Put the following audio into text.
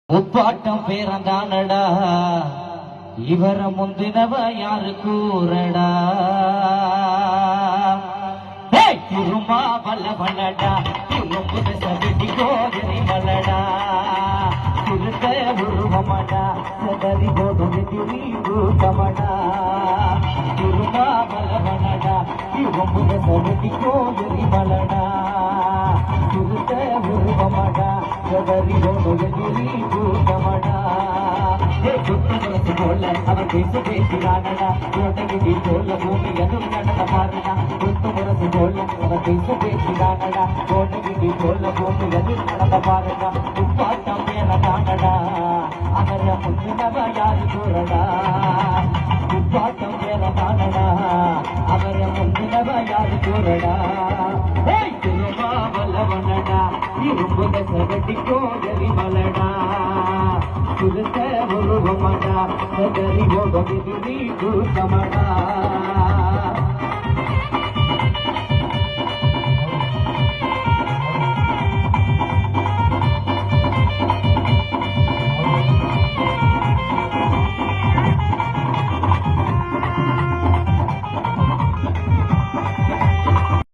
உப்பாட்டம் பேரந்தானடா இவர முந்தினவ யாரு கூறடா திருமா வல்லவனடா திரும்புத சவிடி கோதரி மலடா திருத்த உருவமடா சதரி கோதரி கூட்டமடா திருமா வல்லவனடா திரும்புத சவிடி கோதரி மலடா திருத்த உருவமடா சதரி கோதரி கூட்டமடா போல அவன் பேசு பேசுகிறானடா கோட்டகிரி போல பூமி எதுவும் நடந்த பாருடா குத்து முரசு போல அவன் பேசு பேசுகிறானடா கோட்டகிரி போல பூமி எதுவும் நடந்த பாருடா உப்பாட்டம் மேலதானடா அவர முந்தினவ யாரு கூறடா உப்பாட்டம் மேலதானடா அவர முந்தினவ யாரு கூறடா திருமாவளவனடா இரும்புத சகட்டி கோதரி மலடா திருத்த உருவமடா சதரி கோதரி கூட்டமடா